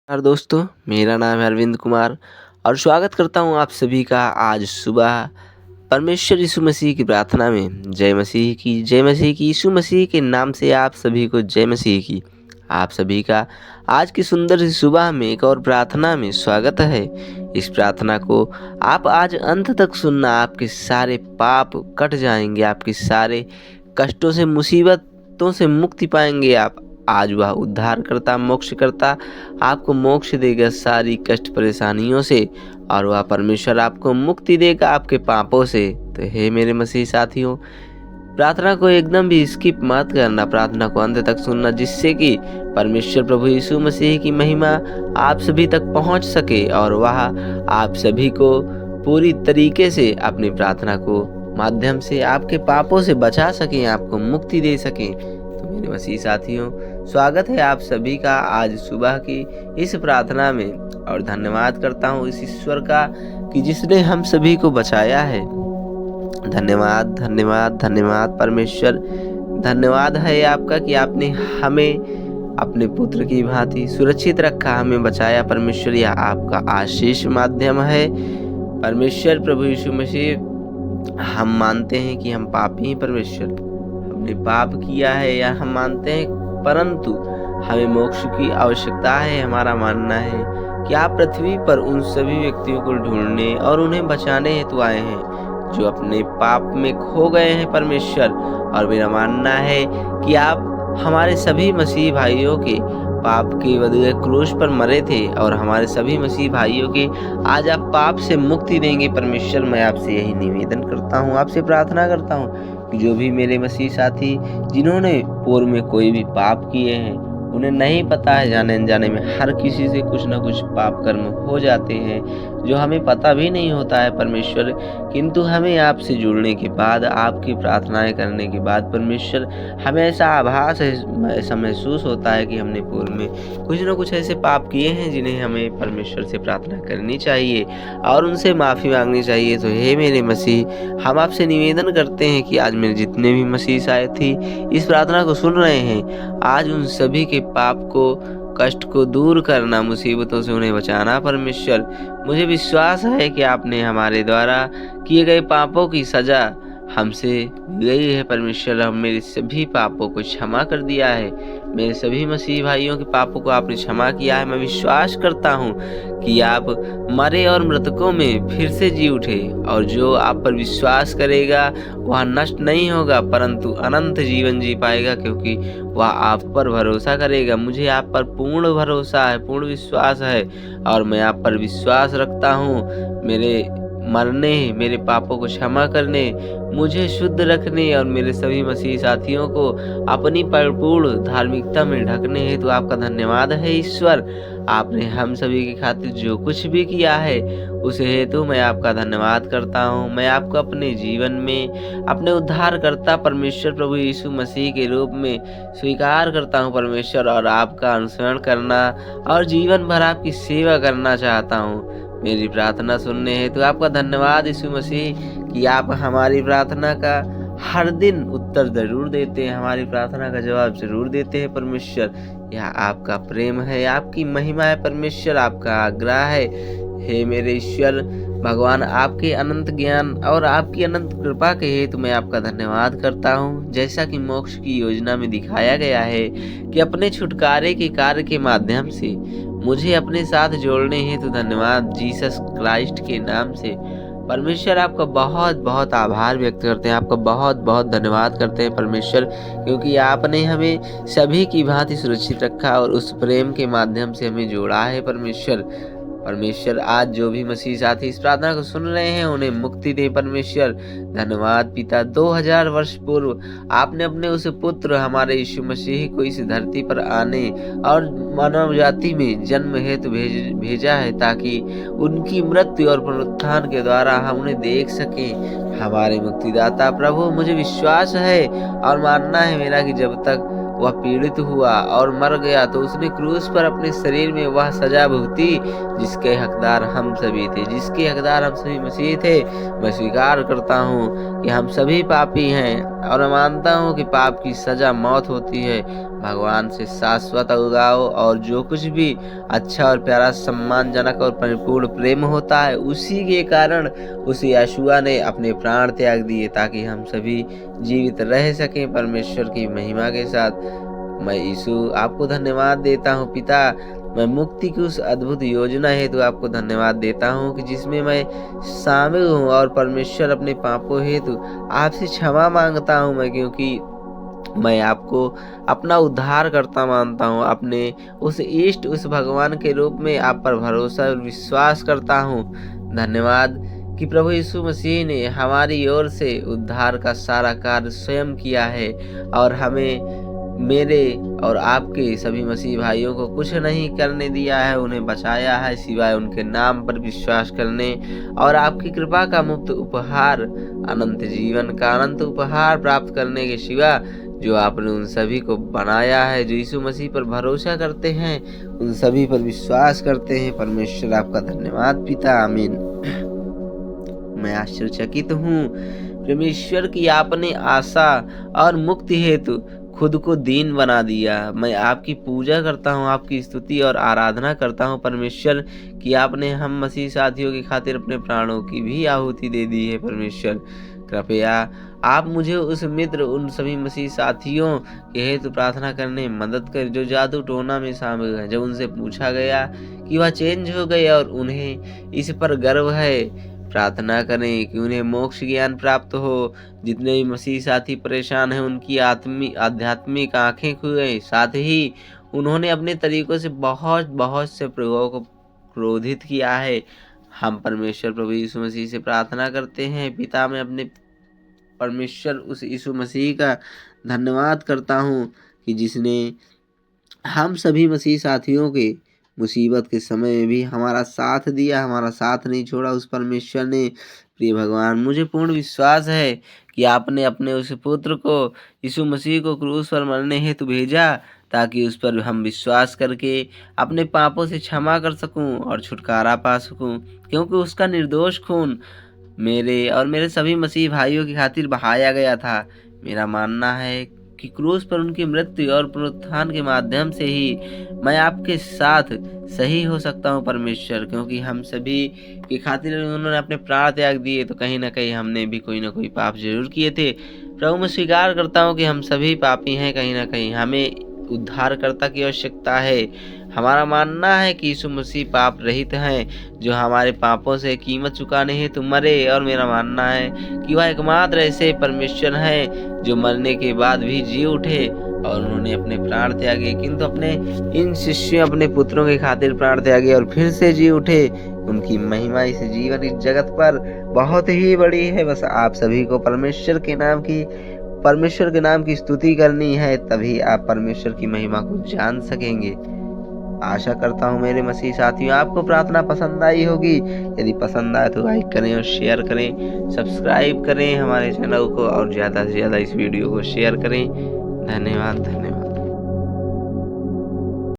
नमस्कार दोस्तों, मेरा नाम है अरविंद कुमार और स्वागत करता हूँ आप सभी का आज सुबह परमेश्वर यीशु मसीह की प्रार्थना में। जय मसीह की, जय मसीह की। यीशु मसीह के नाम से आप सभी को जय मसीह की। आप सभी का आज की सुंदर सी सुबह में एक और प्रार्थना में स्वागत है। इस प्रार्थना को आप आज अंत तक सुनना, आपके सारे पाप कट जाएंगे, आपके सारे कष्टों से, मुसीबतों से मुक्ति पाएंगे आप। आज वह उद्धार करता, मोक्ष करता आपको मोक्ष देगा सारी कष्ट परेशानियों से, और वह परमेश्वर आपको मुक्ति देगा आपके पापों से। तो हे मेरे मसीह साथियों, प्रार्थना को एकदम भी स्किप मत करना, प्रार्थना को अंत तक सुनना, जिससे कि परमेश्वर प्रभु यीशु मसीह की महिमा आप सभी तक पहुंच सके और वह आप सभी को पूरी तरीके से अपनी प्रार्थना को माध्यम से आपके पापों से बचा सकें, आपको मुक्ति दे सकें। तो मेरे मसीह साथियों, स्वागत है आप सभी का आज सुबह की इस प्रार्थना में, और धन्यवाद करता हूँ इस ईश्वर का कि जिसने हम सभी को बचाया है। धन्यवाद धन्यवाद धन्यवाद परमेश्वर, धन्यवाद है आपका कि आपने हमें अपने पुत्र की भांति सुरक्षित रखा, हमें बचाया। परमेश्वर, यह आपका आशीष माध्यम है। परमेश्वर प्रभु यीशु मसीह, हम मानते हैं कि हम पापी हैं। परमेश्वर, हमने पाप किया है या हम मानते हैं, परंतु हमें मोक्ष की आवश्यकता है। हमारा मानना है कि आप पृथ्वी पर उन सभी व्यक्तियों को ढूंढने और उन्हें बचाने हेतु आए हैं जो अपने पाप में खो गए हैं। परमेश्वर, और मेरा मानना है कि आप हमारे सभी मसीह भाइयों के पाप के बदले क्रूस पर मरे थे, और हमारे सभी मसीह भाइयों के आज आप पाप से मुक्ति देंगे। परमेश्वर, मैं आपसे यही निवेदन करता हूँ, आपसे प्रार्थना करता हूँ कि जो भी मेरे मसीह साथी जिन्होंने पूर्व में कोई भी पाप किए हैं, उन्हें नहीं पता है, जाने अनजाने में हर किसी से कुछ ना कुछ पाप कर्म हो जाते हैं जो हमें पता भी नहीं होता है। परमेश्वर, किंतु हमें आपसे जुड़ने के बाद, आपकी प्रार्थनाएं करने के बाद परमेश्वर, हमें ऐसा आभास है, ऐसा महसूस होता है कि हमने पूर्व में कुछ ना कुछ ऐसे पाप किए हैं जिन्हें हमें परमेश्वर से प्रार्थना करनी चाहिए और उनसे माफ़ी मांगनी चाहिए। तो हे मेरे मसीह, हम आपसे निवेदन करते हैं कि आज मेरे जितने भी मसीह साथी इस प्रार्थना को सुन रहे हैं, आज उन सभी के पाप को, कष्ट को दूर करना, मुसीबतों से उन्हें बचाना। परमेश्वर, मुझे विश्वास है कि आपने हमारे द्वारा किए गए पापों की सजा हमसे गई है। परमेश्वर, हम मेरे सभी पापों को क्षमा कर दिया है, मेरे सभी मसीह भाइयों के पापों को आपने क्षमा किया है। मैं विश्वास करता हूँ कि आप मरे और मृतकों में फिर से जी उठे, और जो आप पर विश्वास करेगा वह नष्ट नहीं होगा परंतु अनंत जीवन जी पाएगा, क्योंकि वह आप पर भरोसा करेगा। मुझे आप पर पूर्ण भरोसा है, पूर्ण विश्वास है, और मैं आप पर विश्वास रखता हूँ। मेरे मरने, मेरे पापों को क्षमा करने, मुझे शुद्ध रखने और मेरे सभी मसीह साथियों को अपनी परिपूर्ण धार्मिकता में ढकने हेतु तो आपका धन्यवाद है ईश्वर। आपने हम सभी की खातिर जो कुछ भी किया है उस हेतु मैं आपका धन्यवाद करता हूँ। मैं आपको अपने जीवन में अपने उद्धारकर्ता परमेश्वर प्रभु यीशु मसीह के रूप में स्वीकार करता हूँ परमेश्वर, और आपका अनुसरण करना और जीवन भर आपकी सेवा करना चाहता हूँ। मेरी प्रार्थना सुनने हेतु तो आपका धन्यवाद यीशु मसीह कि आप हमारी प्रार्थना का हर दिन उत्तर जरूर देते हैं, हमारी प्रार्थना का जवाब जरूर देते हैं। परमेश्वर, यह आपका प्रेम है, आपकी महिमा है। परमेश्वर, आपका आग्रह है। हे मेरे ईश्वर भगवान, आपके अनंत ज्ञान और आपकी अनंत कृपा के हेतु मैं आपका धन्यवाद करता हूँ। जैसा कि मोक्ष की योजना में दिखाया गया है कि अपने छुटकारे के कार्य के माध्यम से मुझे अपने साथ जोड़ने हेतु धन्यवाद जीसस क्राइस्ट के नाम से। परमेश्वर, आपका बहुत बहुत आभार व्यक्त करते हैं, आपका बहुत बहुत धन्यवाद करते हैं परमेश्वर, क्योंकि आपने हमें सभी की भांति सुरक्षित रखा और उस प्रेम के माध्यम से हमें जोड़ा है। परमेश्वर, आज जो भी मसीह साथी इस प्रार्थना को सुन रहे हैं उन्हें मुक्ति दे। परमेश्वर, धन्यवाद पिता, 2000 वर्ष पूर्व आपने अपने उस पुत्र हमारे यीशु मसीह को इस धरती पर आने और मानव जाति में जन्म हेतु भेजा है, ताकि उनकी मृत्यु और पुनरुत्थान के द्वारा हम उन्हें देख सकें। हमारे मुक्तिदाता प्रभु, मुझे विश्वास है और मानना है मेरा कि जब तक वह पीड़ित हुआ और मर गया तो उसने क्रूस पर अपने शरीर में वह सजा भुगती जिसके हकदार हम सभी थे, जिसके हकदार हम सभी मसीह थे। मैं स्वीकार करता हूँ कि हम सभी पापी हैं और मैं मानता हूँ कि पाप की सजा मौत होती है, भगवान से शाश्वत लगाव और जो कुछ भी अच्छा और प्यारा, सम्मानजनक और परिपूर्ण प्रेम होता है, उसी के कारण उस यशुआ ने अपने प्राण त्याग दिए ताकि हम सभी जीवित रह सकें परमेश्वर की महिमा के साथ। मैं यीशु आपको धन्यवाद देता हूँ पिता। मैं मुक्ति की उस अद्भुत योजना हेतु आपको धन्यवाद देता हूँ कि जिसमें मैं शामिल हूँ, और परमेश्वर अपने पापों हेतु आपसे क्षमा मांगता हूँ मैं, क्योंकि मैं आपको अपना उद्धारकर्ता मानता हूँ। अपने उस इष्ट, उस भगवान के रूप में आप पर भरोसा और विश्वास करता हूँ। धन्यवाद कि प्रभु यीशु मसीह ने हमारी ओर से उद्धार का सारा कार्य स्वयं किया है, और हमें, मेरे और आपके सभी मसीह भाइयों को कुछ नहीं करने दिया है, उन्हें बचाया है सिवाय उनके नाम पर विश्वास करने और आपकी कृपा का मुफ्त उपहार, अनंत जीवन का अनंत उपहार प्राप्त करने के सिवा, जो आपने उन सभी को बनाया है जो यीशु मसीह पर भरोसा करते हैं, उन सभी पर विश्वास करते हैं। परमेश्वर आपका धन्यवाद पिता, आमीन। मैं आश्चर्यचकित हूँ परमेश्वर की आपने आशा और मुक्ति हेतु खुद को दीन बना दिया। मैं आपकी पूजा करता हूँ, आपकी स्तुति और आराधना करता हूँ परमेश्वर कि आपने हम मसीह साथियों की खातिर अपने प्राणों की भी आहुति दे दी है। परमेश्वर कृपया आप मुझे उस मित्र, उन सभी मसीह साथियों के हेतु प्रार्थना करने में मदद कर जो जादू टोना में शामिल हैं। जब उनसे पूछा गया कि वह चेंज हो गए और उन्हें इस पर गर्व है, प्रार्थना करें कि उन्हें मोक्ष ज्ञान प्राप्त हो। जितने भी मसीह साथी परेशान हैं, उनकी आध्यात्मिक आंखें खुले। साथ ही उन्होंने अपने तरीकों से बहुत से प्रभुओं को क्रोधित किया है। हम परमेश्वर प्रभु यीशु मसीह से प्रार्थना करते हैं पिता, मैं अपने परमेश्वर उस यीशु मसीह का धन्यवाद करता हूँ कि जिसने हम सभी मसीह साथियों के मुसीबत के समय में भी हमारा साथ दिया, हमारा साथ नहीं छोड़ा उस परमेश्वर ने। प्रिय भगवान, मुझे पूर्ण विश्वास है कि आपने अपने उस पुत्र को, यीशु मसीह को क्रूस पर मरने हेतु भेजा ताकि उस पर हम विश्वास करके अपने पापों से क्षमा कर सकूं और छुटकारा पा सकूं, क्योंकि उसका निर्दोष खून मेरे और मेरे सभी मसीह भाइयों की खातिर बहाया गया था। मेरा मानना है कि क्रूस पर उनकी मृत्यु और पुनरुत्थान के माध्यम से ही मैं आपके साथ सही हो सकता हूँ परमेश्वर, क्योंकि हम सभी की खातिर उन्होंने अपने प्राण त्याग दिए, तो कहीं ना कहीं हमने भी कोई ना कोई पाप जरूर किए थे। प्रभु, मैं स्वीकार करता हूँ कि हम सभी पापी हैं, कहीं ना कहीं हमें उद्धारकर्ता की आवश्यकता है। हमारा मानना है कि यीशु मसीह पाप रहित हैं, जो हमारे पापों से कीमत चुकाने हेतु मरे, और मेरा मानना है कि वह एकमात्र ऐसे परमेश्वर हैं जो मरने के बाद भी जी उठे और उन्होंने अपने प्राण त्यागे, किंतु अपने इन शिष्यों, अपने पुत्रों के खातिर प्राण त्यागे और फिर से जी उठे। उनकी महिमा इस जीवन, इस जगत पर बहुत ही बड़ी है। बस आप सभी को परमेश्वर के नाम की स्तुति करनी है, तभी आप परमेश्वर की महिमा को जान सकेंगे। आशा करता हूँ मेरे मसीह साथियों, आपको प्रार्थना पसंद आई होगी। यदि पसंद आए तो लाइक करें और शेयर करें, सब्सक्राइब करें हमारे चैनल को, और ज़्यादा से ज़्यादा इस वीडियो को शेयर करें। धन्यवाद।